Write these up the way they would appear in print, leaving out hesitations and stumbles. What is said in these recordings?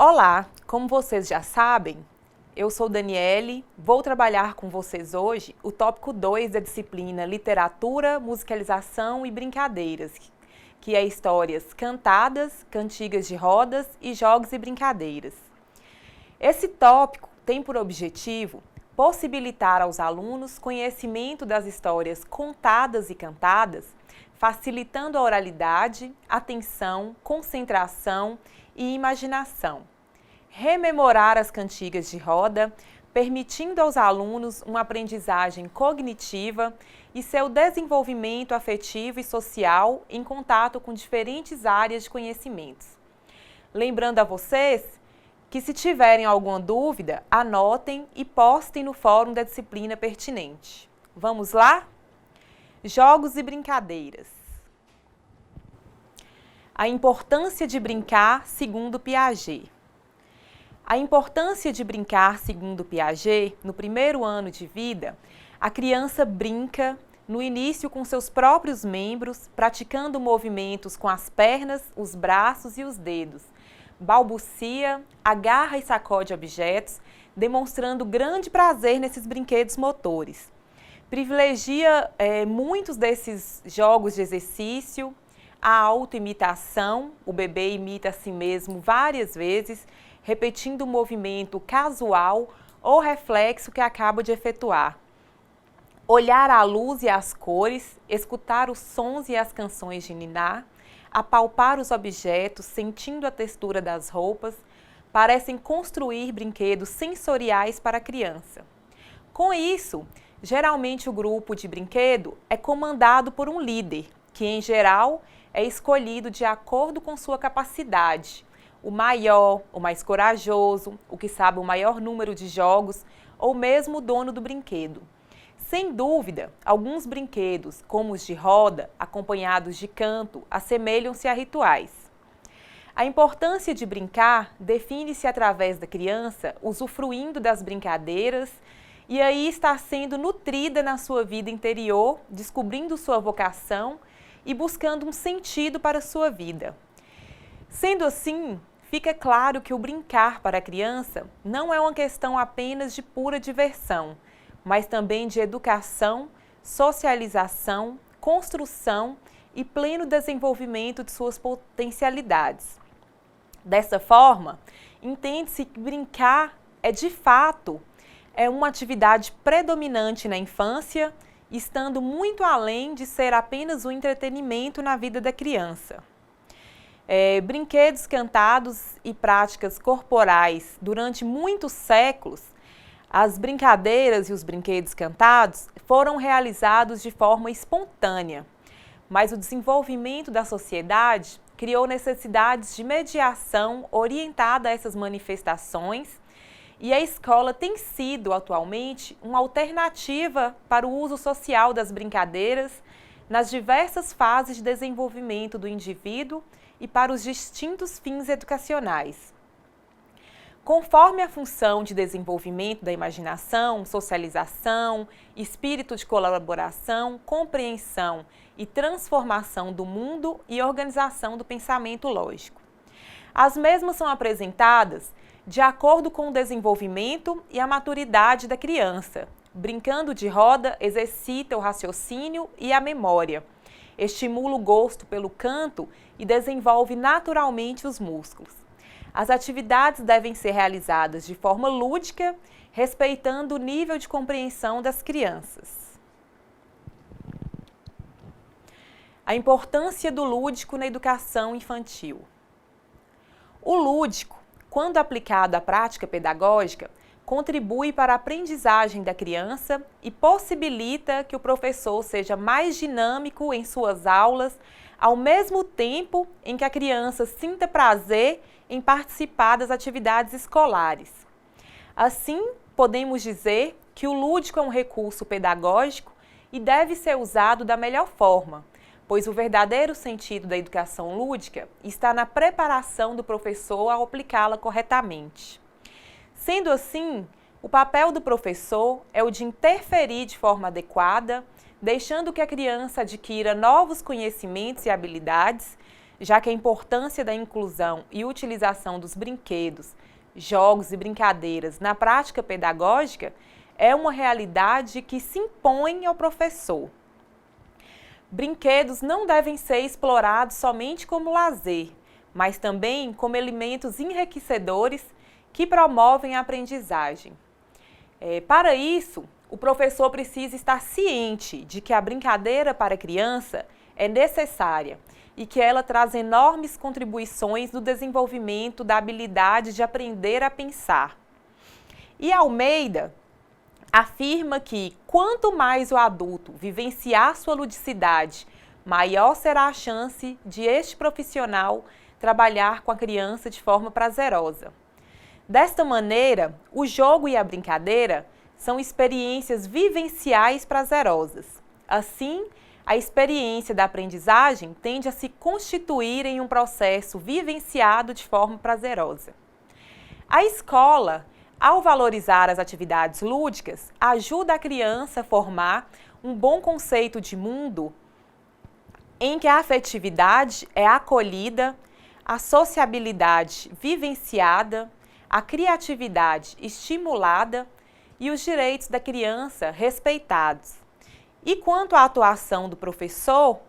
Olá, como vocês já sabem, eu sou Daniele, vou trabalhar com vocês hoje o tópico 2 da disciplina Literatura, Musicalização e Brincadeiras, que é histórias cantadas, cantigas de rodas e jogos e brincadeiras. Esse tópico tem por objetivo possibilitar aos alunos conhecimento das histórias contadas e cantadas, facilitando a oralidade, atenção, concentração e imaginação. Rememorar as cantigas de roda, permitindo aos alunos uma aprendizagem cognitiva e seu desenvolvimento afetivo e social em contato com diferentes áreas de conhecimentos. Lembrando a vocês que, se tiverem alguma dúvida, anotem e postem no fórum da disciplina pertinente. Vamos lá? Jogos e brincadeiras. A importância de brincar segundo Piaget. A importância de brincar segundo Piaget, no primeiro ano de vida, a criança brinca no início com seus próprios membros, praticando movimentos com as pernas, os braços e os dedos. Balbucia, agarra e sacode objetos, demonstrando grande prazer nesses brinquedos motores. Privilegia muitos desses jogos de exercício, a autoimitação, o bebê imita a si mesmo várias vezes, repetindo o movimento casual ou reflexo que acaba de efetuar. Olhar a luz e as cores, escutar os sons e as canções de ninar, apalpar os objetos, sentindo a textura das roupas, parecem construir brinquedos sensoriais para a criança. Com isso, geralmente o grupo de brinquedo é comandado por um líder, que em geral é escolhido de acordo com sua capacidade, o maior, o mais corajoso, o que sabe o maior número de jogos, ou mesmo o dono do brinquedo. Sem dúvida, alguns brinquedos, como os de roda, acompanhados de canto, assemelham-se a rituais. A importância de brincar define-se através da criança usufruindo das brincadeiras e aí está sendo nutrida na sua vida interior, descobrindo sua vocação e buscando um sentido para a sua vida. Sendo assim, fica claro que o brincar para a criança não é uma questão apenas de pura diversão, mas também de educação, socialização, construção e pleno desenvolvimento de suas potencialidades. Dessa forma, entende-se que brincar de fato uma atividade predominante na infância, estando muito além de ser apenas um entretenimento na vida da criança. Brinquedos cantados e práticas corporais durante muitos séculos, as brincadeiras e os brinquedos cantados foram realizados de forma espontânea, mas o desenvolvimento da sociedade criou necessidades de mediação orientada a essas manifestações e a escola tem sido, atualmente, uma alternativa para o uso social das brincadeiras nas diversas fases de desenvolvimento do indivíduo e para os distintos fins educacionais. Conforme a função de desenvolvimento da imaginação, socialização, espírito de colaboração, compreensão e transformação do mundo e organização do pensamento lógico. As mesmas são apresentadas de acordo com o desenvolvimento e a maturidade da criança. Brincando de roda exercita o raciocínio e a memória, estimula o gosto pelo canto e desenvolve naturalmente os músculos. As atividades devem ser realizadas de forma lúdica, respeitando o nível de compreensão das crianças. A importância do lúdico na educação infantil. O lúdico, quando aplicado à prática pedagógica, contribui para a aprendizagem da criança e possibilita que o professor seja mais dinâmico em suas aulas, ao mesmo tempo em que a criança sinta prazer em participar das atividades escolares. Assim, podemos dizer que o lúdico é um recurso pedagógico e deve ser usado da melhor forma, pois o verdadeiro sentido da educação lúdica está na preparação do professor ao aplicá-la corretamente. Sendo assim, o papel do professor é o de interferir de forma adequada, deixando que a criança adquira novos conhecimentos e habilidades, já que a importância da inclusão e utilização dos brinquedos, jogos e brincadeiras na prática pedagógica é uma realidade que se impõe ao professor. Brinquedos não devem ser explorados somente como lazer, mas também como elementos enriquecedores que promovem a aprendizagem. Para isso, o professor precisa estar ciente de que a brincadeira para a criança é necessária e que ela traz enormes contribuições no desenvolvimento da habilidade de aprender a pensar. E Almeida afirma que quanto mais o adulto vivenciar sua ludicidade, maior será a chance de este profissional trabalhar com a criança de forma prazerosa. Desta maneira, o jogo e a brincadeira são experiências vivenciais prazerosas. Assim, a experiência da aprendizagem tende a se constituir em um processo vivenciado de forma prazerosa. A escola, ao valorizar as atividades lúdicas, ajuda a criança a formar um bom conceito de mundo em que a afetividade é acolhida, a sociabilidade vivenciada, a criatividade estimulada e os direitos da criança respeitados. E quanto à atuação do professor,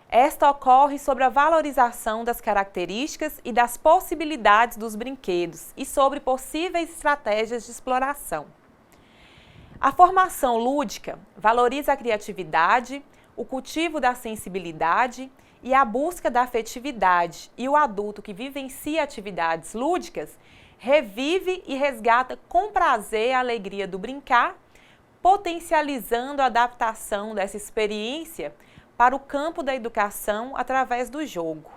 esta ocorre sobre a valorização das características e das possibilidades dos brinquedos e sobre possíveis estratégias de exploração. A formação lúdica valoriza a criatividade, o cultivo da sensibilidade e a busca da afetividade, e o adulto que vivencia atividades lúdicas revive e resgata com prazer a alegria do brincar, potencializando a adaptação dessa experiência para o campo da educação através do jogo.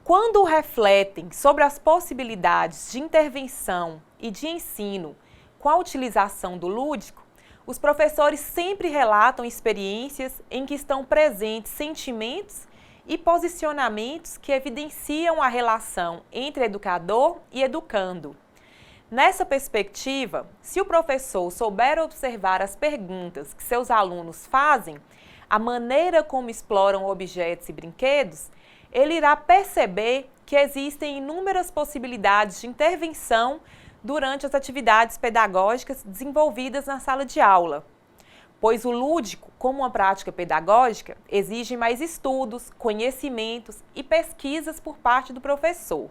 Quando refletem sobre as possibilidades de intervenção e de ensino com a utilização do lúdico, os professores sempre relatam experiências em que estão presentes sentimentos e posicionamentos que evidenciam a relação entre educador e educando. Nessa perspectiva, se o professor souber observar as perguntas que seus alunos fazem, a maneira como exploram objetos e brinquedos, ele irá perceber que existem inúmeras possibilidades de intervenção durante as atividades pedagógicas desenvolvidas na sala de aula, pois o lúdico, como uma prática pedagógica, exige mais estudos, conhecimentos e pesquisas por parte do professor.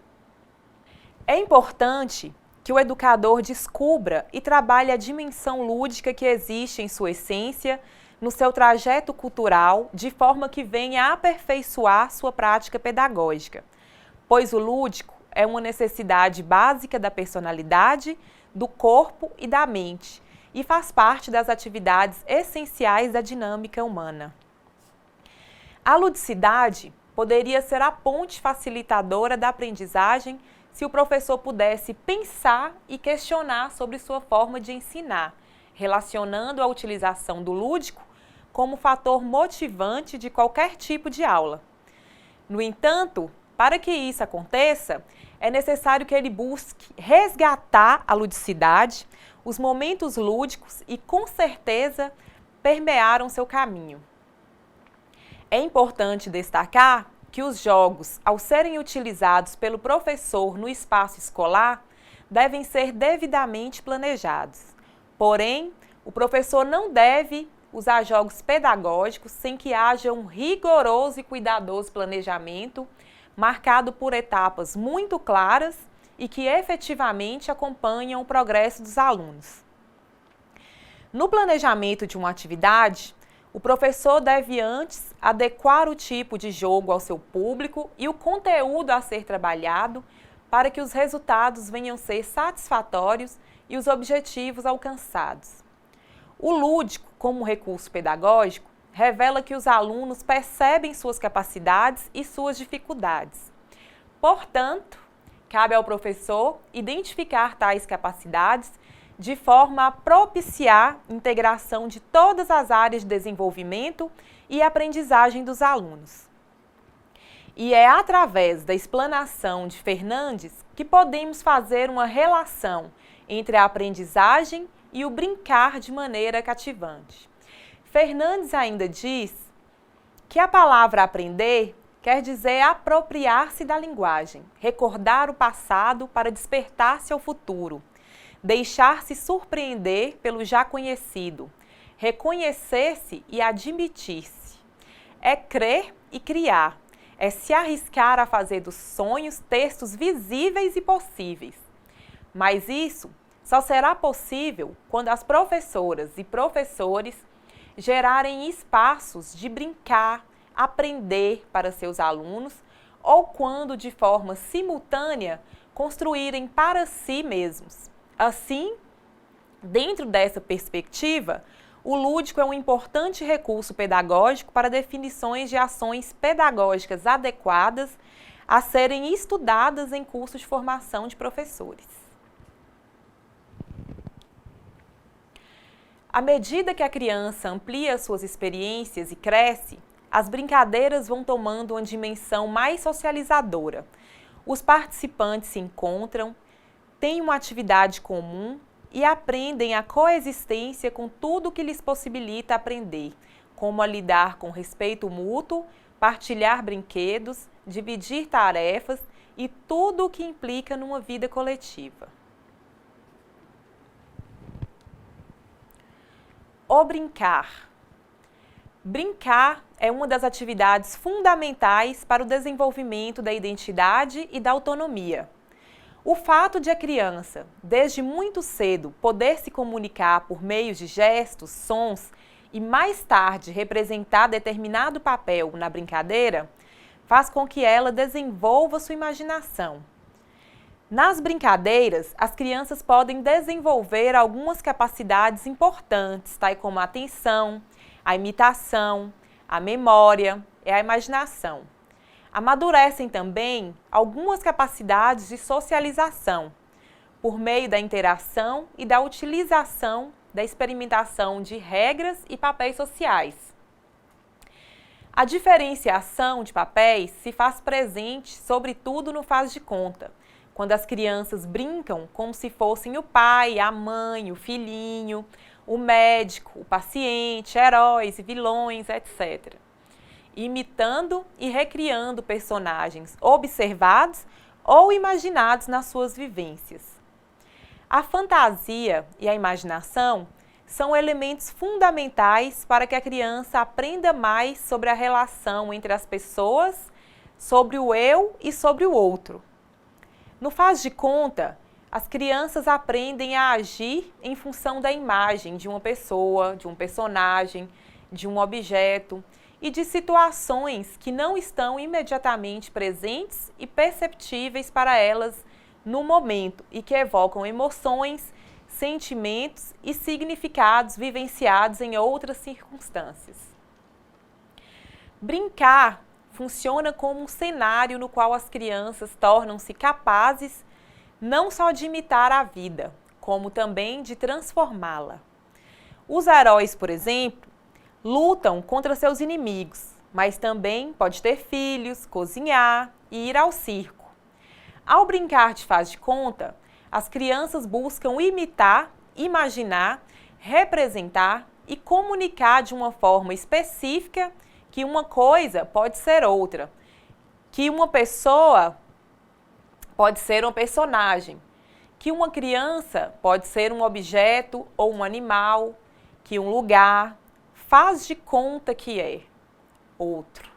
É importante que o educador descubra e trabalhe a dimensão lúdica que existe em sua essência, no seu trajeto cultural, de forma que venha a aperfeiçoar sua prática pedagógica, pois o lúdico é uma necessidade básica da personalidade, do corpo e da mente, e faz parte das atividades essenciais da dinâmica humana. A ludicidade poderia ser a ponte facilitadora da aprendizagem se o professor pudesse pensar e questionar sobre sua forma de ensinar, relacionando a utilização do lúdico como fator motivante de qualquer tipo de aula. No entanto, para que isso aconteça, é necessário que ele busque resgatar a ludicidade, os momentos lúdicos e, com certeza, permearam seu caminho. É importante destacar que os jogos, ao serem utilizados pelo professor no espaço escolar, devem ser devidamente planejados. Porém, o professor não deve usar jogos pedagógicos sem que haja um rigoroso e cuidadoso planejamento, marcado por etapas muito claras e que efetivamente acompanham o progresso dos alunos. No planejamento de uma atividade, o professor deve antes adequar o tipo de jogo ao seu público e o conteúdo a ser trabalhado para que os resultados venham ser satisfatórios e os objetivos alcançados. O lúdico, como recurso pedagógico, revela que os alunos percebem suas capacidades e suas dificuldades. Portanto, cabe ao professor identificar tais capacidades de forma a propiciar a integração de todas as áreas de desenvolvimento e aprendizagem dos alunos. E é através da explanação de Fernandes que podemos fazer uma relação entre a aprendizagem e o brincar de maneira cativante. Fernandes ainda diz que a palavra aprender quer dizer apropriar-se da linguagem, recordar o passado para despertar-se ao futuro, deixar-se surpreender pelo já conhecido, reconhecer-se e admitir-se. É crer e criar, é se arriscar a fazer dos sonhos textos visíveis e possíveis. Mas isso só será possível quando as professoras e professores gerarem espaços de brincar, aprender para seus alunos ou quando, de forma simultânea, construírem para si mesmos. Assim, dentro dessa perspectiva, o lúdico é um importante recurso pedagógico para definições de ações pedagógicas adequadas a serem estudadas em cursos de formação de professores. À medida que a criança amplia suas experiências e cresce, as brincadeiras vão tomando uma dimensão mais socializadora. Os participantes se encontram, têm uma atividade comum e aprendem a coexistência com tudo que lhes possibilita aprender, como a lidar com respeito mútuo, partilhar brinquedos, dividir tarefas e tudo o que implica numa vida coletiva. O brincar. Brincar é uma das atividades fundamentais para o desenvolvimento da identidade e da autonomia. O fato de a criança, desde muito cedo, poder se comunicar por meio de gestos, sons e mais tarde representar determinado papel na brincadeira, faz com que ela desenvolva sua imaginação. Nas brincadeiras, as crianças podem desenvolver algumas capacidades importantes, tais como a atenção, a imitação, a memória e a imaginação. Amadurecem também algumas capacidades de socialização, por meio da interação e da utilização da experimentação de regras e papéis sociais. A diferenciação de papéis se faz presente, sobretudo no faz de conta, quando as crianças brincam como se fossem o pai, a mãe, o filhinho, o médico, o paciente, heróis e vilões, etc. Imitando e recriando personagens observados ou imaginados nas suas vivências. A fantasia e a imaginação são elementos fundamentais para que a criança aprenda mais sobre a relação entre as pessoas, sobre o eu e sobre o outro. No faz de conta, as crianças aprendem a agir em função da imagem de uma pessoa, de um personagem, de um objeto e de situações que não estão imediatamente presentes e perceptíveis para elas no momento e que evocam emoções, sentimentos e significados vivenciados em outras circunstâncias. Brincar funciona como um cenário no qual as crianças tornam-se capazes não só de imitar a vida, como também de transformá-la. Os heróis, por exemplo, lutam contra seus inimigos, mas também pode ter filhos, cozinhar e ir ao circo. Ao brincar de faz de conta, as crianças buscam imitar, imaginar, representar e comunicar de uma forma específica que uma coisa pode ser outra, que uma pessoa pode ser um personagem, que uma criança pode ser um objeto ou um animal, que um lugar faz de conta que é outro.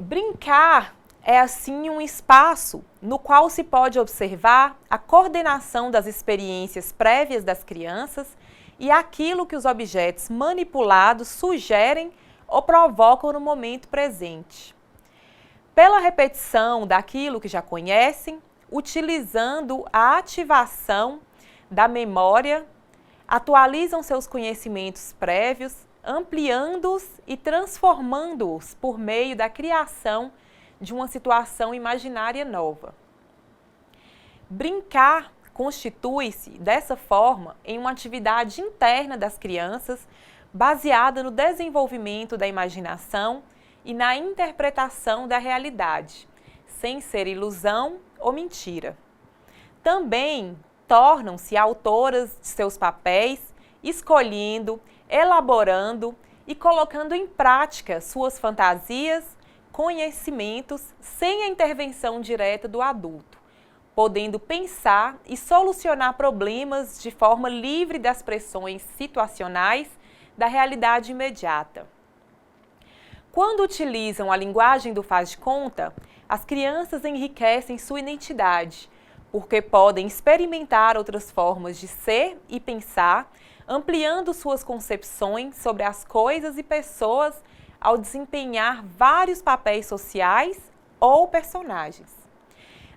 Brincar é assim um espaço no qual se pode observar a coordenação das experiências prévias das crianças e aquilo que os objetos manipulados sugerem ou provocam no momento presente. Pela repetição daquilo que já conhecem, utilizando a ativação da memória, atualizam seus conhecimentos prévios, ampliando-os e transformando-os por meio da criação de uma situação imaginária nova. Brincar constitui-se, dessa forma, em uma atividade interna das crianças, baseada no desenvolvimento da imaginação e na interpretação da realidade, sem ser ilusão ou mentira. Também tornam-se autoras de seus papéis, escolhendo, elaborando e colocando em prática suas fantasias, conhecimentos, sem a intervenção direta do adulto, podendo pensar e solucionar problemas de forma livre das pressões situacionais da realidade imediata. Quando utilizam a linguagem do faz de conta, as crianças enriquecem sua identidade, porque podem experimentar outras formas de ser e pensar, ampliando suas concepções sobre as coisas e pessoas ao desempenhar vários papéis sociais ou personagens.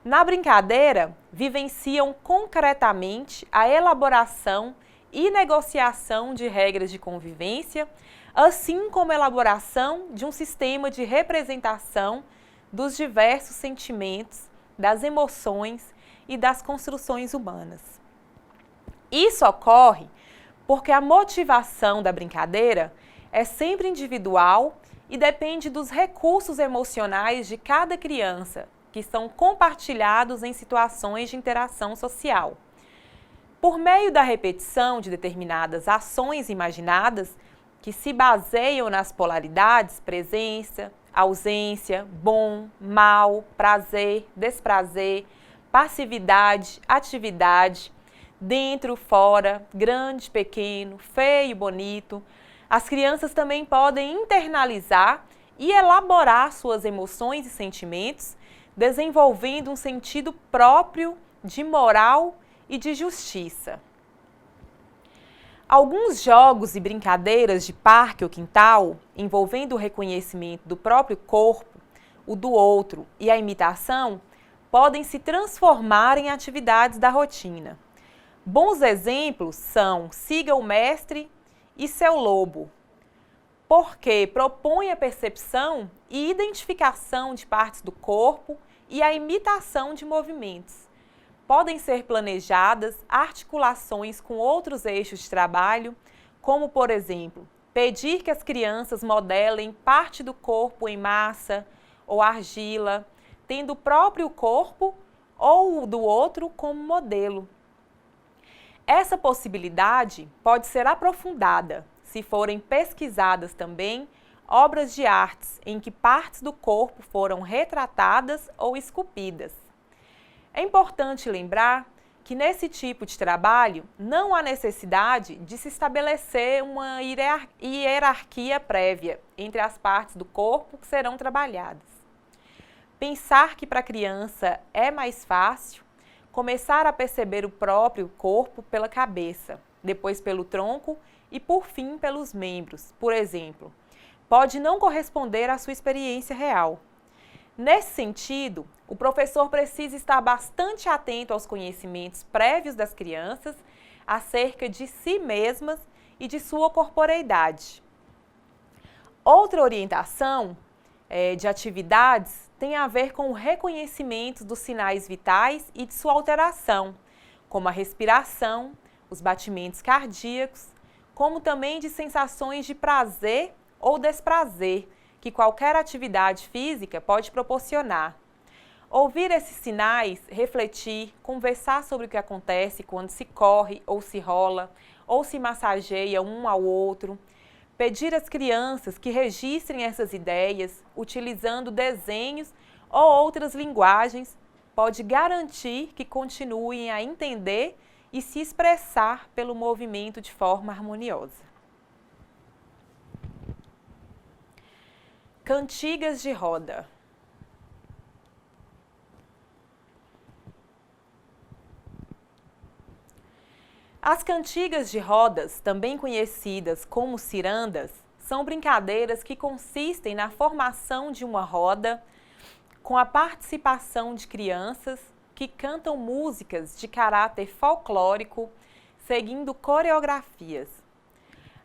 Na brincadeira, vivenciam concretamente a elaboração e negociação de regras de convivência, assim como a elaboração de um sistema de representação dos diversos sentimentos, das emoções e das construções humanas. Isso ocorre porque a motivação da brincadeira é sempre individual e depende dos recursos emocionais de cada criança, que são compartilhados em situações de interação social. Por meio da repetição de determinadas ações imaginadas, que se baseiam nas polaridades presença, ausência, bom, mal, prazer, desprazer, passividade, atividade, dentro, fora, grande, pequeno, feio, bonito, as crianças também podem internalizar e elaborar suas emoções e sentimentos, desenvolvendo um sentido próprio de moral e de justiça. Alguns jogos e brincadeiras de parque ou quintal, envolvendo o reconhecimento do próprio corpo, o do outro e a imitação, podem se transformar em atividades da rotina. Bons exemplos são Siga o Mestre e Seu Lobo, porque propõe a percepção e identificação de partes do corpo e a imitação de movimentos. Podem ser planejadas articulações com outros eixos de trabalho, como, por exemplo, pedir que as crianças modelem parte do corpo em massa ou argila, tendo o próprio corpo ou o do outro como modelo. Essa possibilidade pode ser aprofundada se forem pesquisadas também obras de artes em que partes do corpo foram retratadas ou esculpidas. É importante lembrar que nesse tipo de trabalho não há necessidade de se estabelecer uma hierarquia prévia entre as partes do corpo que serão trabalhadas. Pensar que para a criança é mais fácil começar a perceber o próprio corpo pela cabeça, depois pelo tronco e, por fim, pelos membros, por exemplo, pode não corresponder à sua experiência real. Nesse sentido, o professor precisa estar bastante atento aos conhecimentos prévios das crianças acerca de si mesmas e de sua corporeidade. Outra orientação de atividades tem a ver com o reconhecimento dos sinais vitais e de sua alteração, como a respiração, os batimentos cardíacos, como também de sensações de prazer ou desprazer, que qualquer atividade física pode proporcionar. Ouvir esses sinais, refletir, conversar sobre o que acontece quando se corre ou se rola, ou se massageia um ao outro, pedir às crianças que registrem essas ideias, utilizando desenhos ou outras linguagens, pode garantir que continuem a entender e se expressar pelo movimento de forma harmoniosa. Cantigas de roda. As cantigas de rodas, também conhecidas como cirandas, são brincadeiras que consistem na formação de uma roda com a participação de crianças que cantam músicas de caráter folclórico, seguindo coreografias.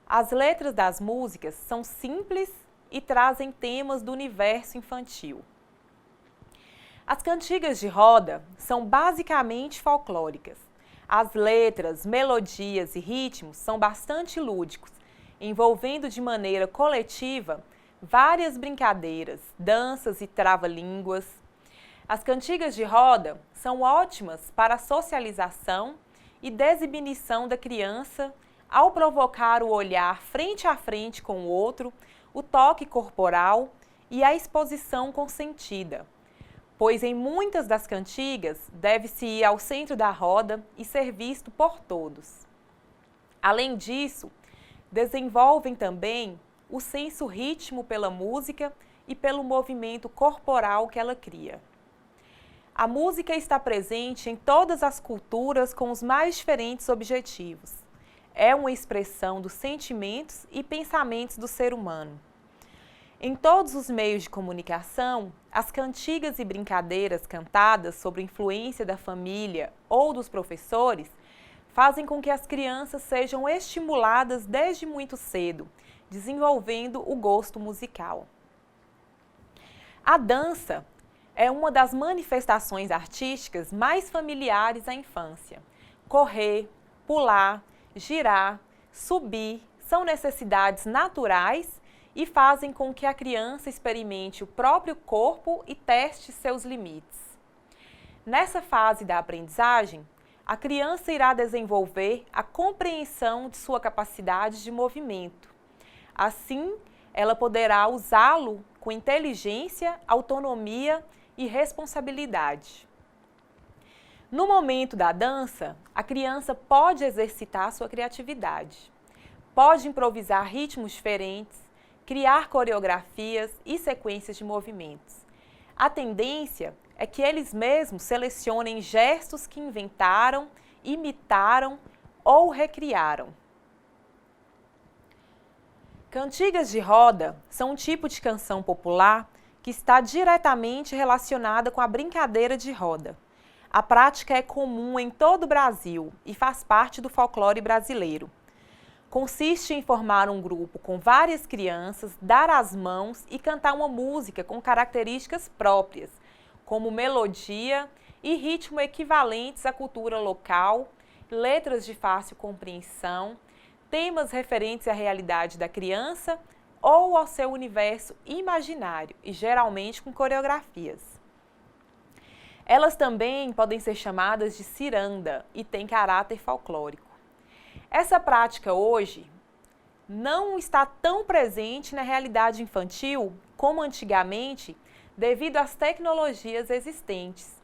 As letras das músicas são simples e trazem temas do universo infantil. As cantigas de roda são basicamente folclóricas. As letras, melodias e ritmos são bastante lúdicos, envolvendo de maneira coletiva várias brincadeiras, danças e trava-línguas. As cantigas de roda são ótimas para a socialização e desinibição da criança ao provocar o olhar frente a frente com o outro, o toque corporal e a exposição consentida, pois em muitas das cantigas deve-se ir ao centro da roda e ser visto por todos. Além disso, desenvolvem também o senso ritmo pela música e pelo movimento corporal que ela cria. A música está presente em todas as culturas com os mais diferentes objetivos. É uma expressão dos sentimentos e pensamentos do ser humano. Em todos os meios de comunicação, as cantigas e brincadeiras cantadas sob influência da família ou dos professores fazem com que as crianças sejam estimuladas desde muito cedo, desenvolvendo o gosto musical. A dança é uma das manifestações artísticas mais familiares à infância. Correr, pular, girar, subir são necessidades naturais e fazem com que a criança experimente o próprio corpo e teste seus limites. Nessa fase da aprendizagem, a criança irá desenvolver a compreensão de sua capacidade de movimento. Assim, ela poderá usá-lo com inteligência, autonomia e responsabilidade. No momento da dança, a criança pode exercitar sua criatividade, pode improvisar ritmos diferentes, criar coreografias e sequências de movimentos. A tendência é que eles mesmos selecionem gestos que inventaram, imitaram ou recriaram. Cantigas de roda são um tipo de canção popular que está diretamente relacionada com a brincadeira de roda. A prática é comum em todo o Brasil e faz parte do folclore brasileiro. Consiste em formar um grupo com várias crianças, dar as mãos e cantar uma música com características próprias, como melodia e ritmo equivalentes à cultura local, letras de fácil compreensão, temas referentes à realidade da criança ou ao seu universo imaginário e geralmente com coreografias. Elas também podem ser chamadas de ciranda e têm caráter folclórico. Essa prática hoje não está tão presente na realidade infantil como antigamente devido às tecnologias existentes.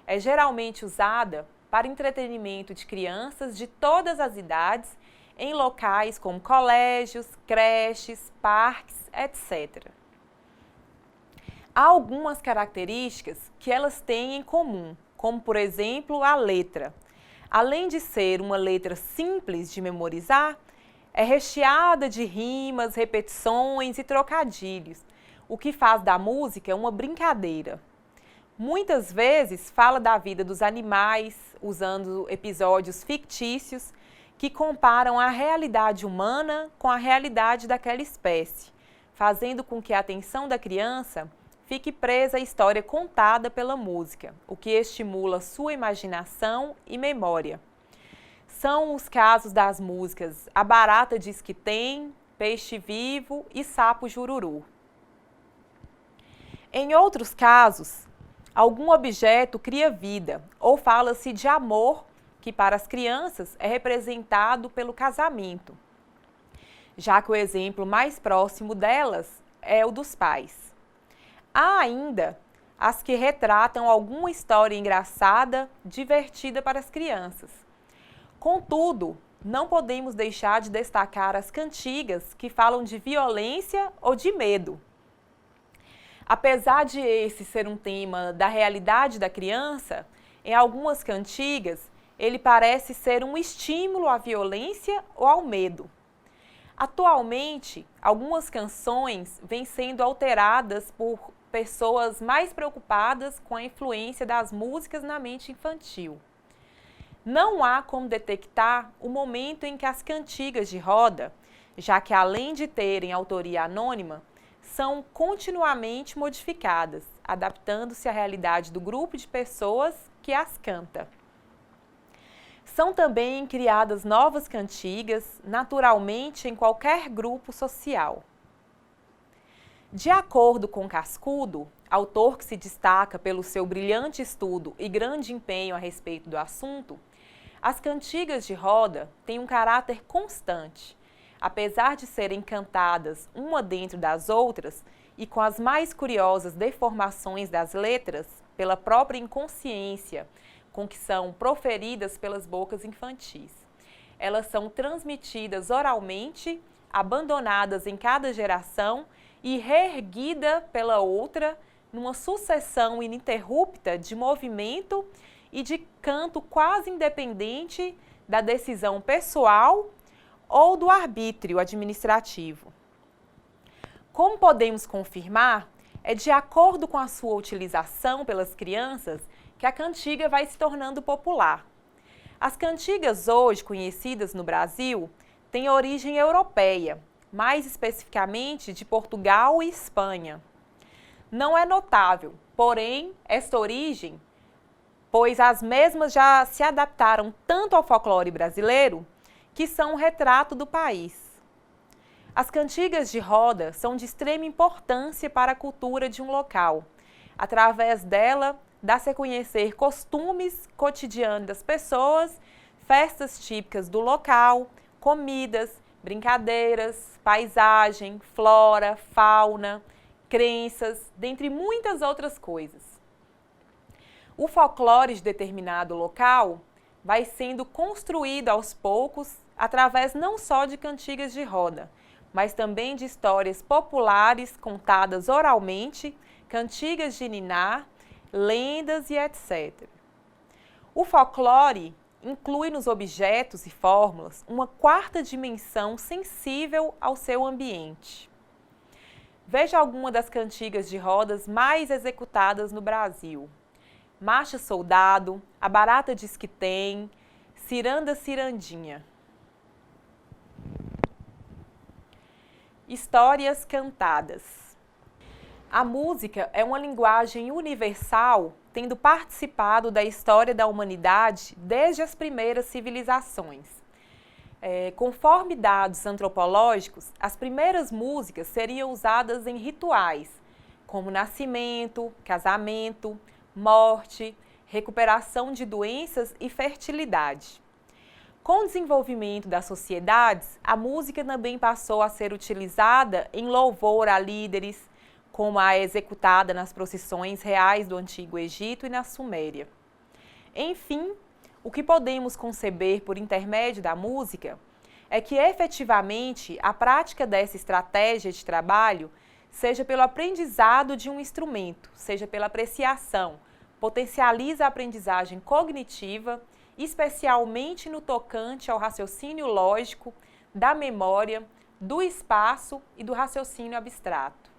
É geralmente usada para entretenimento de crianças de todas as idades em locais como colégios, creches, parques, etc. Há algumas características que elas têm em comum, como por exemplo a letra. Além de ser uma letra simples de memorizar, é recheada de rimas, repetições e trocadilhos, o que faz da música uma brincadeira. Muitas vezes fala da vida dos animais, usando episódios fictícios que comparam a realidade humana com a realidade daquela espécie, fazendo com que a atenção da criança fique presa à história contada pela música, o que estimula sua imaginação e memória. São os casos das músicas A Barata Diz Que Tem, Peixe Vivo e Sapo Jururu. Em outros casos, algum objeto cria vida ou fala-se de amor, que para as crianças é representado pelo casamento, já que o exemplo mais próximo delas é o dos pais. Há ainda as que retratam alguma história engraçada, divertida para as crianças. Contudo, não podemos deixar de destacar as cantigas que falam de violência ou de medo. Apesar de esse ser um tema da realidade da criança, em algumas cantigas ele parece ser um estímulo à violência ou ao medo. Atualmente, algumas canções vêm sendo alteradas por pessoas mais preocupadas com a influência das músicas na mente infantil. Não há como detectar o momento em que as cantigas de roda, já que além de terem autoria anônima, são continuamente modificadas, adaptando-se à realidade do grupo de pessoas que as canta. São também criadas novas cantigas, naturalmente em qualquer grupo social. De acordo com Cascudo, autor que se destaca pelo seu brilhante estudo e grande empenho a respeito do assunto, As cantigas de roda têm um caráter constante. Apesar de serem cantadas uma dentro das outras e com as mais curiosas deformações das letras, pela própria inconsciência com que são proferidas pelas bocas infantis. Elas são transmitidas oralmente, abandonadas em cada geração e reerguida pela outra numa sucessão ininterrupta de movimento e de canto quase independente da decisão pessoal ou do arbítrio administrativo. Como podemos confirmar, é de acordo com a sua utilização pelas crianças que a cantiga vai se tornando popular. As cantigas hoje conhecidas no Brasil têm origem europeia, mais especificamente de Portugal e Espanha. Não é notável, porém, esta origem, pois as mesmas já se adaptaram tanto ao folclore brasileiro, que são um retrato do país. As cantigas de roda são de extrema importância para a cultura de um local. Através dela, dá-se a conhecer costumes cotidianos das pessoas, festas típicas do local, comidas, brincadeiras, paisagem, flora, fauna, crenças, dentre muitas outras coisas. O folclore de determinado local vai sendo construído aos poucos através não só de cantigas de roda, mas também de histórias populares contadas oralmente, cantigas de niná, lendas e etc. O folclore inclui nos objetos e fórmulas uma quarta dimensão sensível ao seu ambiente. Veja alguma das cantigas de rodas mais executadas no Brasil. Marcha Soldado, A Barata Diz Que Tem, Ciranda Cirandinha. Histórias cantadas. A música é uma linguagem universal, tendo participado da história da humanidade desde as primeiras civilizações. Conforme dados antropológicos, as primeiras músicas seriam usadas em rituais, como nascimento, casamento, morte, recuperação de doenças e fertilidade. Com o desenvolvimento das sociedades, a música também passou a ser utilizada em louvor a líderes, como a executada nas procissões reais do Antigo Egito e na Suméria. Enfim, o que podemos conceber por intermédio da música é que efetivamente a prática dessa estratégia de trabalho, seja pelo aprendizado de um instrumento, seja pela apreciação, potencializa a aprendizagem cognitiva, especialmente no tocante ao raciocínio lógico, da memória, do espaço e do raciocínio abstrato,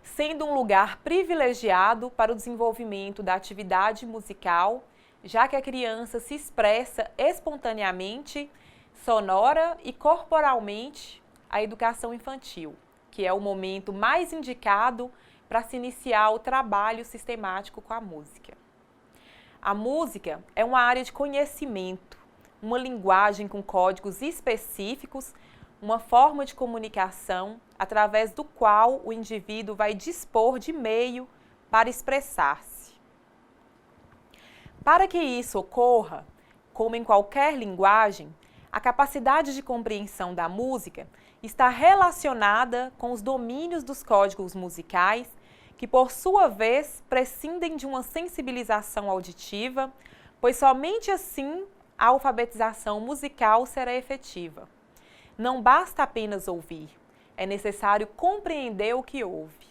sendo um lugar privilegiado para o desenvolvimento da atividade musical, já que a criança se expressa espontaneamente, sonora e corporalmente a educação infantil, que é o momento mais indicado para se iniciar o trabalho sistemático com a música. A música é uma área de conhecimento, uma linguagem com códigos específicos, uma forma de comunicação através do qual o indivíduo vai dispor de meio para expressar-se. Para que isso ocorra, como em qualquer linguagem, a capacidade de compreensão da música está relacionada com os domínios dos códigos musicais, que por sua vez prescindem de uma sensibilização auditiva, pois somente assim a alfabetização musical será efetiva. Não basta apenas ouvir, é necessário compreender o que ouve.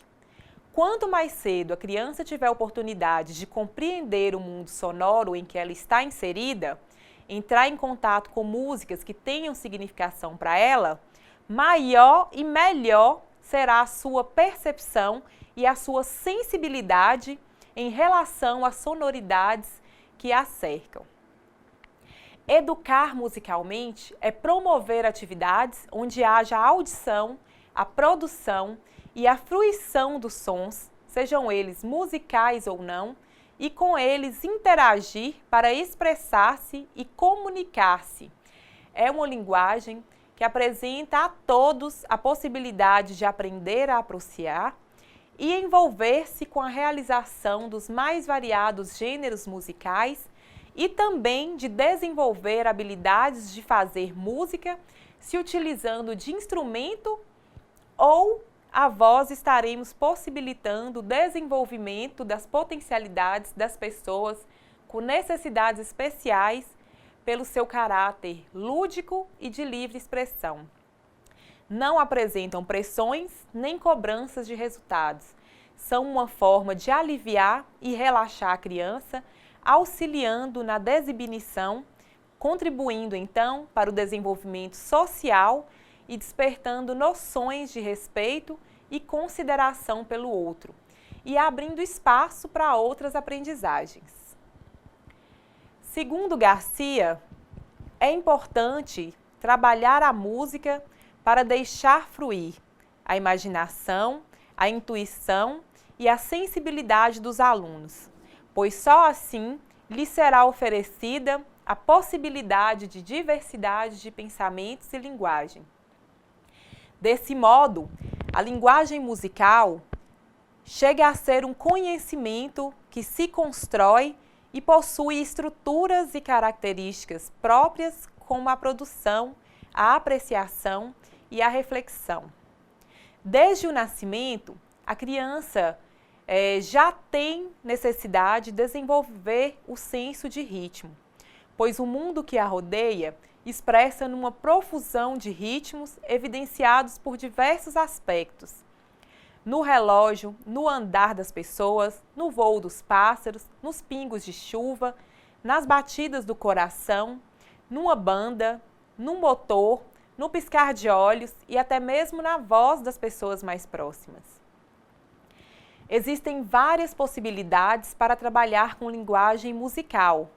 Quanto mais cedo a criança tiver oportunidade de compreender o mundo sonoro em que ela está inserida, entrar em contato com músicas que tenham significação para ela, maior e melhor será a sua percepção e a sua sensibilidade em relação às sonoridades que a cercam. Educar musicalmente é promover atividades onde haja a audição, a produção e a fruição dos sons, sejam eles musicais ou não, e com eles interagir para expressar-se e comunicar-se. É uma linguagem que apresenta a todos a possibilidade de aprender a apreciar e envolver-se com a realização dos mais variados gêneros musicais e também de desenvolver habilidades de fazer música se utilizando de instrumento ou a voz estaremos possibilitando o desenvolvimento das potencialidades das pessoas com necessidades especiais pelo seu caráter lúdico e de livre expressão. Não apresentam pressões nem cobranças de resultados. São uma forma de aliviar e relaxar a criança, auxiliando na desinibição, contribuindo então para o desenvolvimento social e despertando noções de respeito e consideração pelo outro, e abrindo espaço para outras aprendizagens. Segundo Garcia, é importante trabalhar a música para deixar fluir a imaginação, a intuição e a sensibilidade dos alunos, pois só assim lhes será oferecida a possibilidade de diversidade de pensamentos e linguagem. Desse modo, a linguagem musical chega a ser um conhecimento que se constrói e possui estruturas e características próprias como a produção, a apreciação e a reflexão. Desde o nascimento, a criança já tem necessidade de desenvolver o senso de ritmo, pois o mundo que a rodeia expressa numa profusão de ritmos evidenciados por diversos aspectos. No relógio, no andar das pessoas, no voo dos pássaros, nos pingos de chuva, nas batidas do coração, numa banda, num motor, no piscar de olhos e até mesmo na voz das pessoas mais próximas. Existem várias possibilidades para trabalhar com linguagem musical.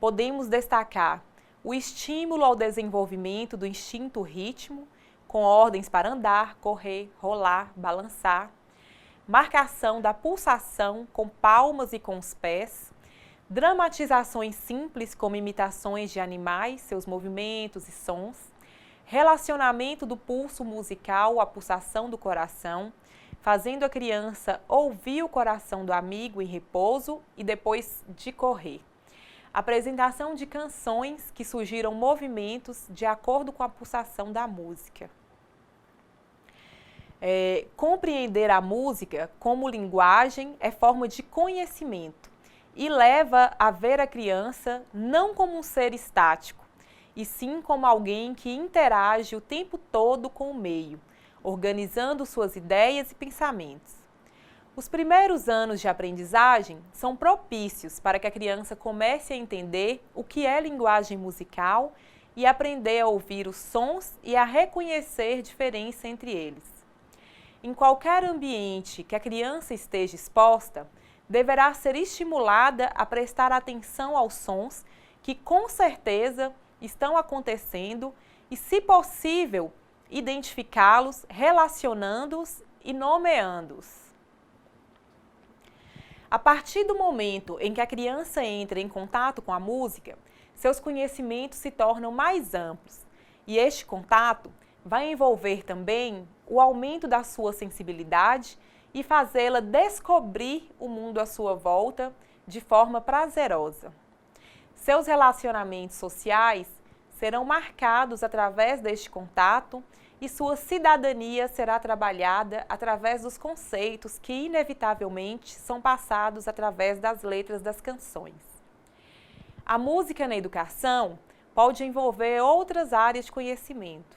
Podemos destacar o estímulo ao desenvolvimento do instinto ritmo, com ordens para andar, correr, rolar, balançar, marcação da pulsação com palmas e com os pés, dramatizações simples como imitações de animais, seus movimentos e sons, relacionamento do pulso musical à pulsação do coração, fazendo a criança ouvir o coração do amigo em repouso e depois de correr. Apresentação de canções que sugiram movimentos de acordo com a pulsação da música. Compreender a música como linguagem é forma de conhecimento e leva a ver a criança não como um ser estático, e sim como alguém que interage o tempo todo com o meio, organizando suas ideias e pensamentos. Os primeiros anos de aprendizagem são propícios para que a criança comece a entender o que é linguagem musical e aprender a ouvir os sons e a reconhecer diferença entre eles. Em qualquer ambiente que a criança esteja exposta, deverá ser estimulada a prestar atenção aos sons que, com certeza, estão acontecendo e, se possível, identificá-los, relacionando-os e nomeando-os. A partir do momento em que a criança entra em contato com a música, seus conhecimentos se tornam mais amplos e este contato vai envolver também o aumento da sua sensibilidade e fazê-la descobrir o mundo à sua volta de forma prazerosa. Seus relacionamentos sociais serão marcados através deste contato e sua cidadania será trabalhada através dos conceitos que, inevitavelmente, são passados através das letras das canções. A música na educação pode envolver outras áreas de conhecimento.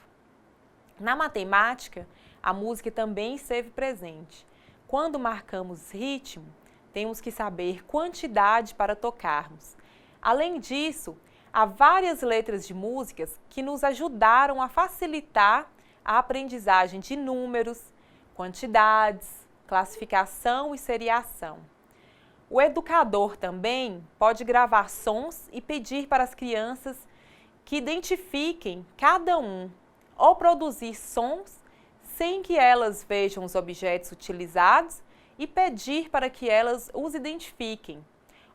Na matemática, a música também esteve presente. Quando marcamos ritmo, temos que saber quantidade para tocarmos. Além disso, há várias letras de músicas que nos ajudaram a facilitar a aprendizagem de números, quantidades, classificação e seriação. O educador também pode gravar sons e pedir para as crianças que identifiquem cada um, ou produzir sons sem que elas vejam os objetos utilizados e pedir para que elas os identifiquem,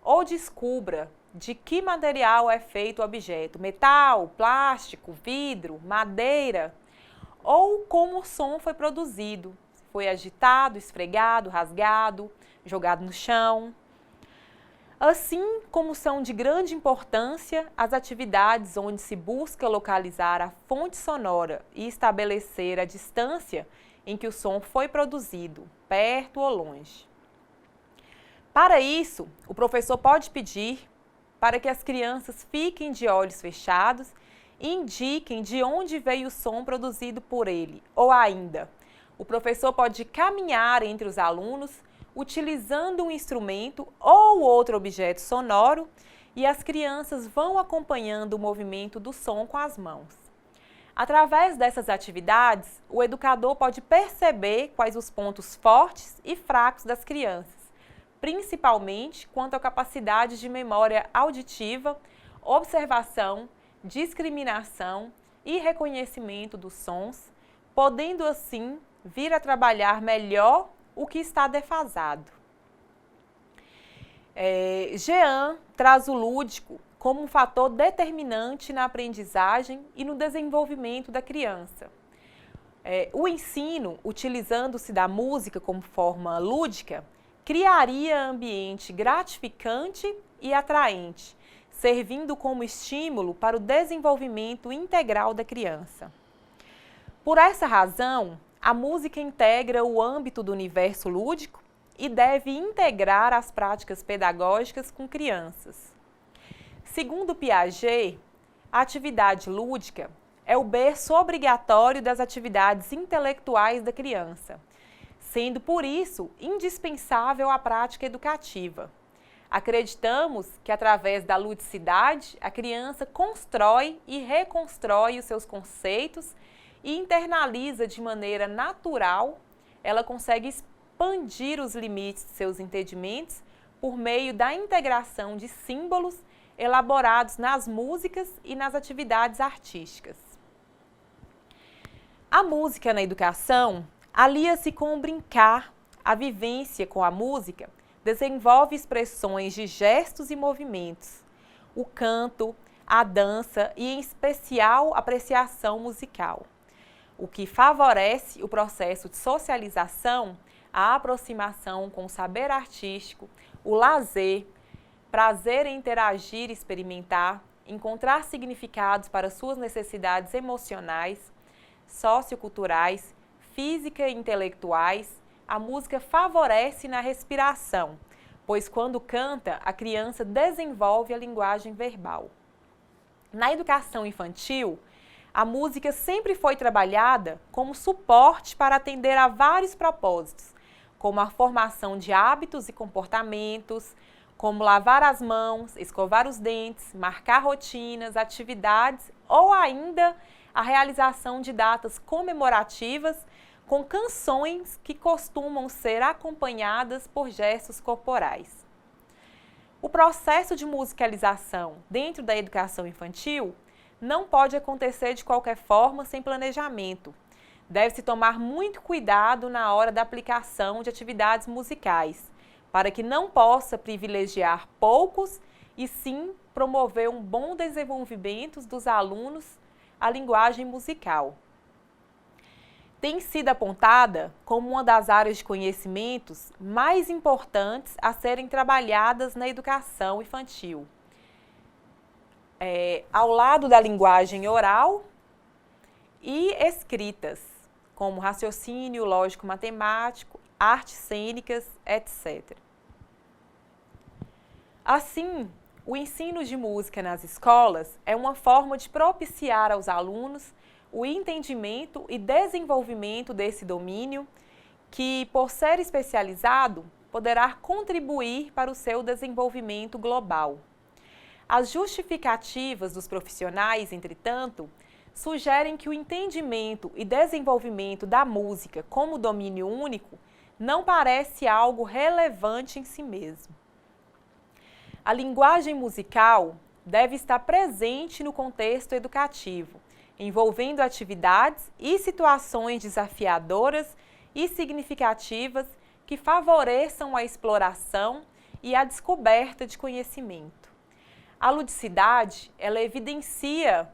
ou descubra de que material é feito o objeto, metal, plástico, vidro, madeira, ou como o som foi produzido, se foi agitado, esfregado, rasgado, jogado no chão. Assim como são de grande importância as atividades onde se busca localizar a fonte sonora e estabelecer a distância em que o som foi produzido, perto ou longe. Para isso, o professor pode pedir para que as crianças fiquem de olhos fechados e indiquem de onde veio o som produzido por ele, ou ainda, o professor pode caminhar entre os alunos utilizando um instrumento ou outro objeto sonoro e as crianças vão acompanhando o movimento do som com as mãos. Através dessas atividades, o educador pode perceber quais os pontos fortes e fracos das crianças, principalmente quanto à capacidade de memória auditiva, observação, discriminação e reconhecimento dos sons, podendo assim vir a trabalhar melhor o que está defasado. Jean traz o lúdico como um fator determinante na aprendizagem e no desenvolvimento da criança. O ensino, utilizando-se da música como forma lúdica, criaria ambiente gratificante e atraente, servindo como estímulo para o desenvolvimento integral da criança. Por essa razão, a música integra o âmbito do universo lúdico e deve integrar as práticas pedagógicas com crianças. Segundo Piaget, a atividade lúdica é o berço obrigatório das atividades intelectuais da criança, sendo por isso indispensável a prática educativa. Acreditamos que através da ludicidade a criança constrói e reconstrói os seus conceitos e internaliza de maneira natural, ela consegue expandir os limites de seus entendimentos por meio da integração de símbolos elaborados nas músicas e nas atividades artísticas. A música na educação alia-se com o brincar, a vivência com a música desenvolve expressões de gestos e movimentos, o canto, a dança e, em especial, a apreciação musical, o que favorece o processo de socialização, a aproximação com o saber artístico, o lazer, prazer em interagir e experimentar, encontrar significados para suas necessidades emocionais, socioculturais, físicas e intelectuais. A música favorece na respiração, pois quando canta, a criança desenvolve a linguagem verbal. Na educação infantil, a música sempre foi trabalhada como suporte para atender a vários propósitos, como a formação de hábitos e comportamentos, como lavar as mãos, escovar os dentes, marcar rotinas, atividades ou ainda a realização de datas comemorativas com canções que costumam ser acompanhadas por gestos corporais. O processo de musicalização dentro da educação infantil não pode acontecer de qualquer forma sem planejamento. Deve-se tomar muito cuidado na hora da aplicação de atividades musicais, para que não possa privilegiar poucos e sim promover um bom desenvolvimento dos alunos à linguagem musical. Tem sido apontada como uma das áreas de conhecimentos mais importantes a serem trabalhadas na educação infantil. Ao lado da linguagem oral e escritas, como raciocínio lógico-matemático, artes cênicas, etc. Assim, o ensino de música nas escolas é uma forma de propiciar aos alunos o entendimento e desenvolvimento desse domínio que, por ser especializado, poderá contribuir para o seu desenvolvimento global. As justificativas dos profissionais, entretanto, sugerem que o entendimento e desenvolvimento da música como domínio único não parece algo relevante em si mesmo. A linguagem musical deve estar presente no contexto educativo, envolvendo atividades e situações desafiadoras e significativas que favoreçam a exploração e a descoberta de conhecimento. A ludicidade, ela evidencia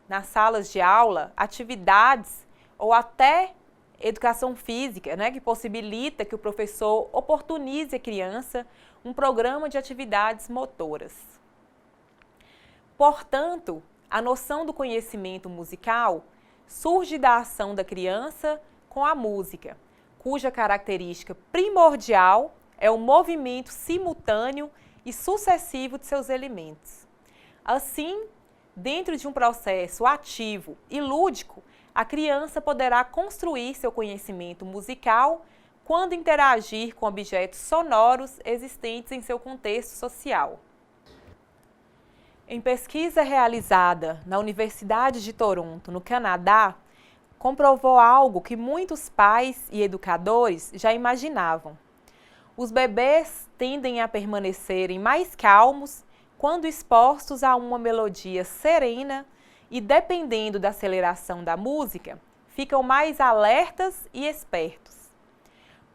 nas salas de aula atividades ou até educação física, que possibilita que o professor oportunize a criança um programa de atividades motoras. Portanto, a noção do conhecimento musical surge da ação da criança com a música, cuja característica primordial é o movimento simultâneo e sucessivo de seus elementos. Assim, dentro de um processo ativo e lúdico, a criança poderá construir seu conhecimento musical quando interagir com objetos sonoros existentes em seu contexto social. Em pesquisa realizada na Universidade de Toronto, no Canadá, comprovou algo que muitos pais e educadores já imaginavam. Os bebês tendem a permanecerem mais calmos quando expostos a uma melodia serena e, dependendo da aceleração da música, ficam mais alertas e espertos.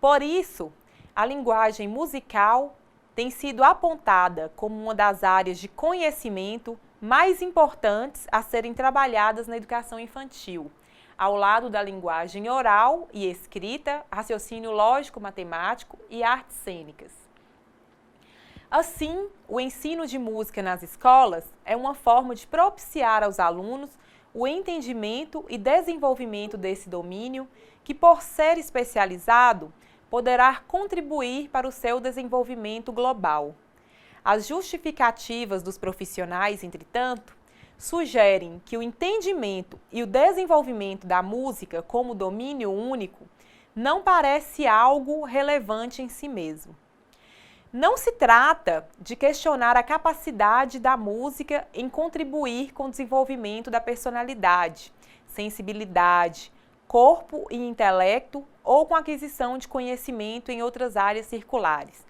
Por isso, a linguagem musical tem sido apontada como uma das áreas de conhecimento mais importantes a serem trabalhadas na educação infantil, ao lado da linguagem oral e escrita, raciocínio lógico-matemático e artes cênicas. Assim, o ensino de música nas escolas é uma forma de propiciar aos alunos o entendimento e desenvolvimento desse domínio que, por ser especializado, poderá contribuir para o seu desenvolvimento global. As justificativas dos profissionais, entretanto, sugerem que o entendimento e o desenvolvimento da música como domínio único não parece algo relevante em si mesmo. Não se trata de questionar a capacidade da música em contribuir com o desenvolvimento da personalidade, sensibilidade, corpo e intelecto ou com a aquisição de conhecimento em outras áreas circulares,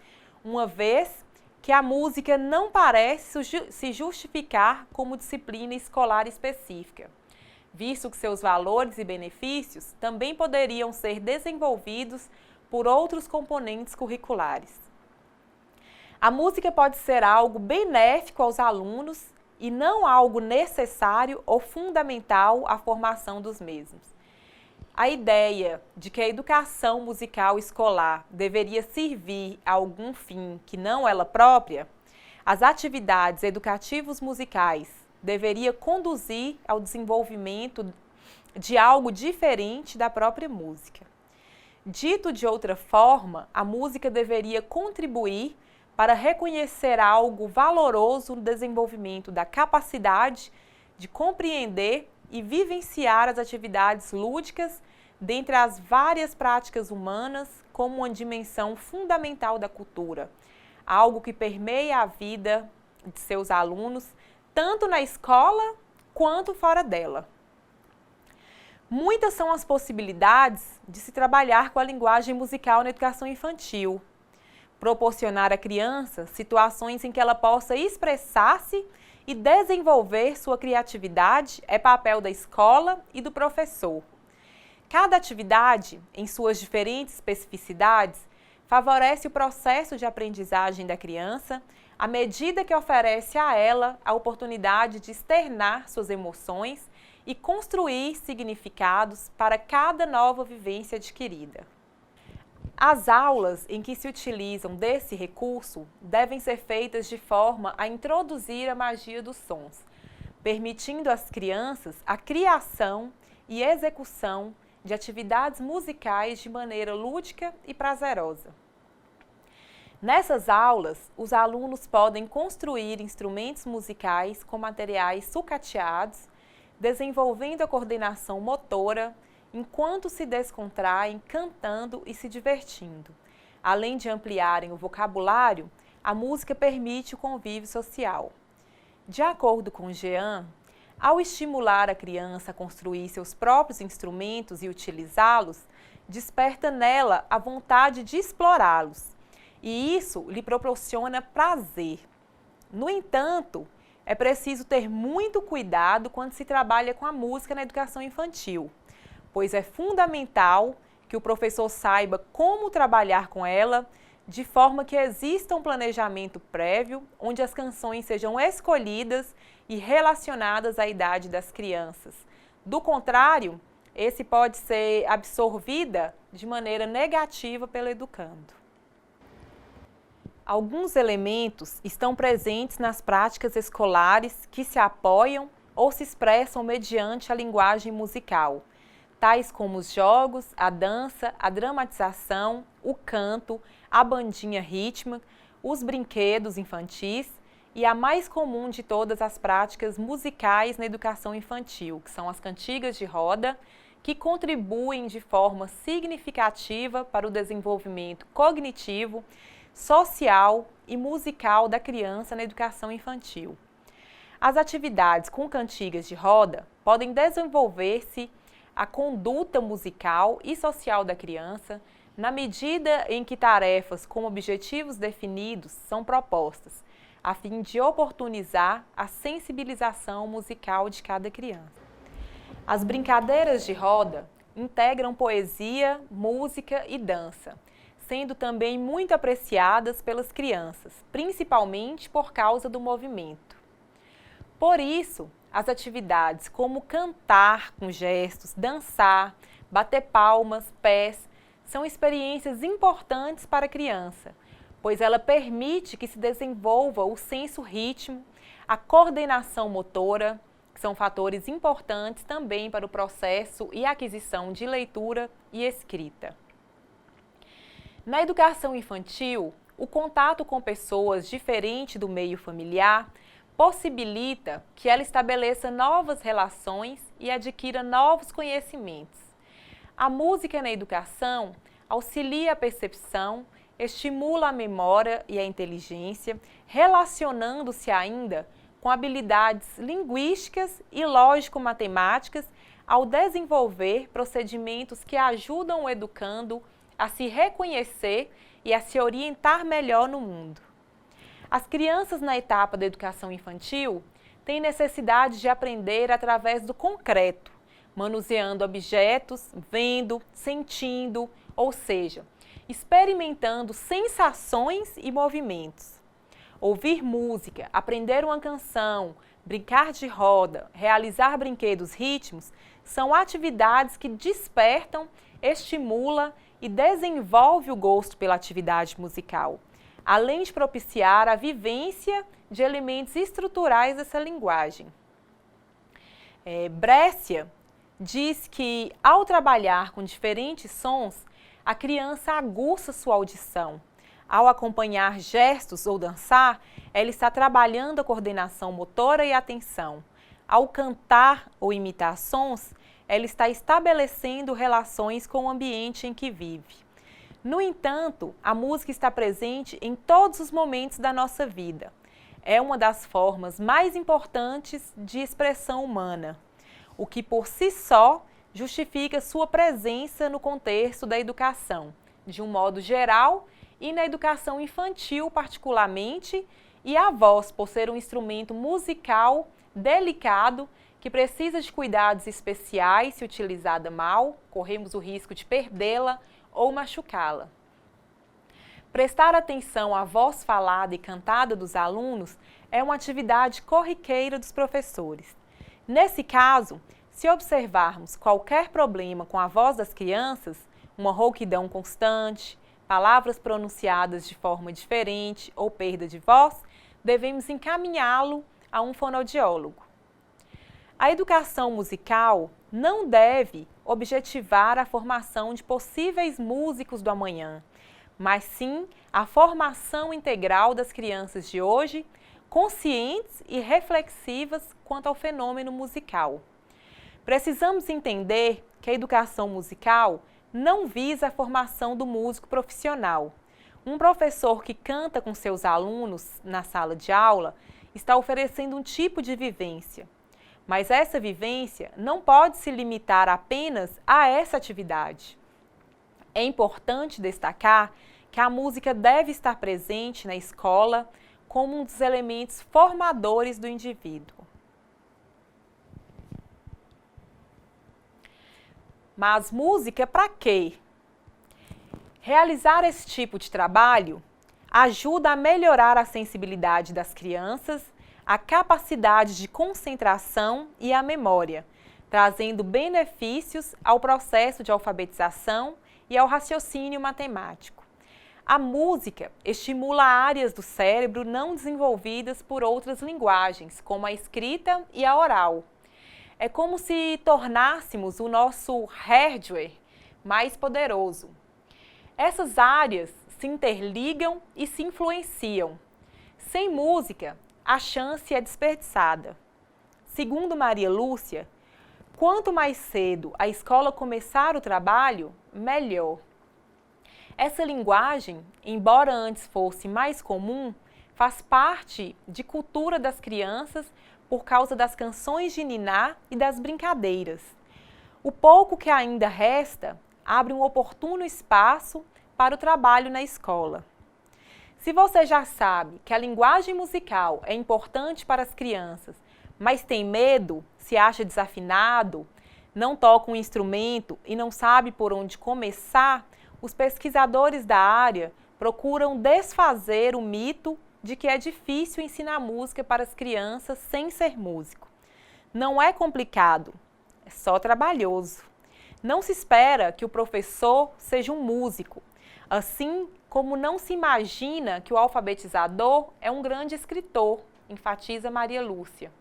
uma vez que a música não parece se justificar como disciplina escolar específica, visto que seus valores e benefícios também poderiam ser desenvolvidos por outros componentes curriculares. A música pode ser algo benéfico aos alunos e não algo necessário ou fundamental à formação dos mesmos. A ideia de que a educação musical escolar deveria servir a algum fim que não ela própria, as atividades educativos musicais deveria conduzir ao desenvolvimento de algo diferente da própria música. Dito de outra forma, a música deveria contribuir para reconhecer algo valoroso no desenvolvimento da capacidade de compreender e vivenciar as atividades lúdicas dentre as várias práticas humanas como uma dimensão fundamental da cultura, algo que permeia a vida de seus alunos, tanto na escola quanto fora dela. Muitas são as possibilidades de se trabalhar com a linguagem musical na educação infantil. Proporcionar à criança situações em que ela possa expressar-se e desenvolver sua criatividade é papel da escola e do professor. Cada atividade, em suas diferentes especificidades, favorece o processo de aprendizagem da criança à medida que oferece a ela a oportunidade de externar suas emoções e construir significados para cada nova vivência adquirida. As aulas em que se utilizam desse recurso devem ser feitas de forma a introduzir a magia dos sons, permitindo às crianças a criação e execução de atividades musicais de maneira lúdica e prazerosa. Nessas aulas, os alunos podem construir instrumentos musicais com materiais sucateados, desenvolvendo a coordenação motora, enquanto se descontraem cantando e se divertindo. Além de ampliarem o vocabulário, a música permite o convívio social. De acordo com Jean, ao estimular a criança a construir seus próprios instrumentos e utilizá-los, desperta nela a vontade de explorá-los, e isso lhe proporciona prazer. No entanto, é preciso ter muito cuidado quando se trabalha com a música na educação infantil, pois é fundamental que o professor saiba como trabalhar com ela, de forma que exista um planejamento prévio, onde as canções sejam escolhidas e relacionadas à idade das crianças. Do contrário, esse pode ser absorvida de maneira negativa pelo educando. Alguns elementos estão presentes nas práticas escolares que se apoiam ou se expressam mediante a linguagem musical, tais como os jogos, a dança, a dramatização, o canto, a bandinha rítmica, os brinquedos infantis e a mais comum de todas as práticas musicais na educação infantil, que são as cantigas de roda, que contribuem de forma significativa para o desenvolvimento cognitivo, social e musical da criança na educação infantil. As atividades com cantigas de roda podem desenvolver-se a conduta musical e social da criança na medida em que tarefas com objetivos definidos são propostas, a fim de oportunizar a sensibilização musical de cada criança. As brincadeiras de roda integram poesia, música e dança, sendo também muito apreciadas pelas crianças, principalmente por causa do movimento. Por isso, as atividades como cantar com gestos, dançar, bater palmas, pés, são experiências importantes para a criança, pois ela permite que se desenvolva o senso rítmico, a coordenação motora, que são fatores importantes também para o processo e aquisição de leitura e escrita. Na educação infantil, o contato com pessoas diferentes do meio familiar possibilita que ela estabeleça novas relações e adquira novos conhecimentos. A música na educação auxilia a percepção, estimula a memória e a inteligência, relacionando-se ainda com habilidades linguísticas e lógico-matemáticas ao desenvolver procedimentos que ajudam o educando a se reconhecer e a se orientar melhor no mundo. As crianças na etapa da educação infantil têm necessidade de aprender através do concreto, manuseando objetos, vendo, sentindo, ou seja, experimentando sensações e movimentos. Ouvir música, aprender uma canção, brincar de roda, realizar brinquedos rítmicos são atividades que despertam, estimulam e desenvolvem o gosto pela atividade musical, além de propiciar a vivência de elementos estruturais dessa linguagem. Brescia diz que, ao trabalhar com diferentes sons, a criança aguça sua audição. Ao acompanhar gestos ou dançar, ela está trabalhando a coordenação motora e a atenção. Ao cantar ou imitar sons, ela está estabelecendo relações com o ambiente em que vive. No entanto, a música está presente em todos os momentos da nossa vida. É uma das formas mais importantes de expressão humana, o que por si só justifica sua presença no contexto da educação, de um modo geral, e na educação infantil particularmente, e a voz por ser um instrumento musical delicado que precisa de cuidados especiais se utilizada mal, corremos o risco de perdê-la ou machucá-la. Prestar atenção à voz falada e cantada dos alunos é uma atividade corriqueira dos professores. Nesse caso, se observarmos qualquer problema com a voz das crianças, uma rouquidão constante, palavras pronunciadas de forma diferente ou perda de voz, devemos encaminhá-lo a um fonoaudiólogo. A educação musical não deve objetivar a formação de possíveis músicos do amanhã, mas sim a formação integral das crianças de hoje, conscientes e reflexivas quanto ao fenômeno musical. Precisamos entender que a educação musical não visa a formação do músico profissional. Um professor que canta com seus alunos na sala de aula está oferecendo um tipo de vivência. Mas essa vivência não pode se limitar apenas a essa atividade. É importante destacar que a música deve estar presente na escola como um dos elementos formadores do indivíduo. Mas música para quê? Realizar esse tipo de trabalho ajuda a melhorar a sensibilidade das crianças, a capacidade de concentração e a memória, trazendo benefícios ao processo de alfabetização e ao raciocínio matemático. A música estimula áreas do cérebro não desenvolvidas por outras linguagens, como a escrita e a oral. É como se tornássemos o nosso hardware mais poderoso. Essas áreas se interligam e se influenciam. Sem música, a chance é desperdiçada. Segundo Maria Lúcia, quanto mais cedo a escola começar o trabalho, melhor. Essa linguagem, embora antes fosse mais comum, faz parte de cultura das crianças por causa das canções de niná e das brincadeiras. O pouco que ainda resta abre um oportuno espaço para o trabalho na escola. Se você já sabe que a linguagem musical é importante para as crianças, mas tem medo, se acha desafinado, não toca um instrumento e não sabe por onde começar, os pesquisadores da área procuram desfazer o mito de que é difícil ensinar música para as crianças sem ser músico. Não é complicado, é só trabalhoso. Não se espera que o professor seja um músico, assim como não se imagina que o alfabetizador é um grande escritor, enfatiza Maria Lúcia.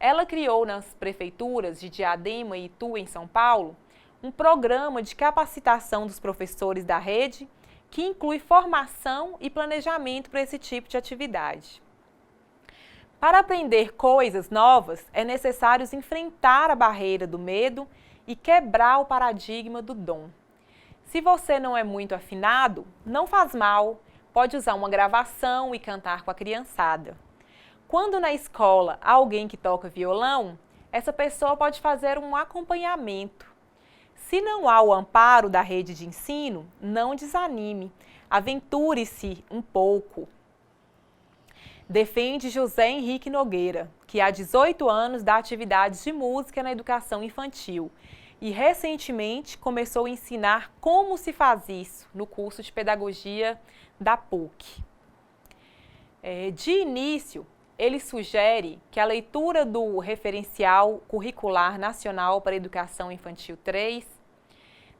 Ela criou nas prefeituras de Diadema e Itu, em São Paulo, um programa de capacitação dos professores da rede que inclui formação e planejamento para esse tipo de atividade. Para aprender coisas novas, é necessário enfrentar a barreira do medo e quebrar o paradigma do dom. Se você não é muito afinado, não faz mal, pode usar uma gravação e cantar com a criançada. Quando na escola há alguém que toca violão, essa pessoa pode fazer um acompanhamento. Se não há o amparo da rede de ensino, não desanime, aventure-se um pouco. Defende José Henrique Nogueira, que há 18 anos dá atividades de música na educação infantil e recentemente começou a ensinar como se faz isso no curso de pedagogia da PUC. De início, ele sugere que a leitura do Referencial Curricular Nacional para a Educação Infantil 3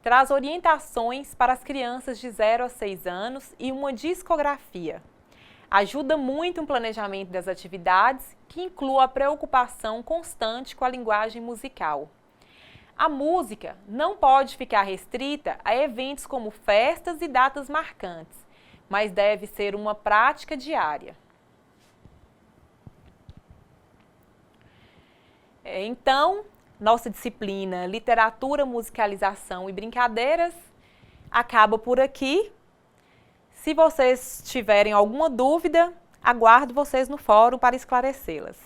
traz orientações para as crianças de 0 a 6 anos e uma discografia. Ajuda muito no planejamento das atividades, que inclui a preocupação constante com a linguagem musical. A música não pode ficar restrita a eventos como festas e datas marcantes, mas deve ser uma prática diária. Então, nossa disciplina Literatura, Musicalização e Brincadeiras acaba por aqui. Se vocês tiverem alguma dúvida, aguardo vocês no fórum para esclarecê-las.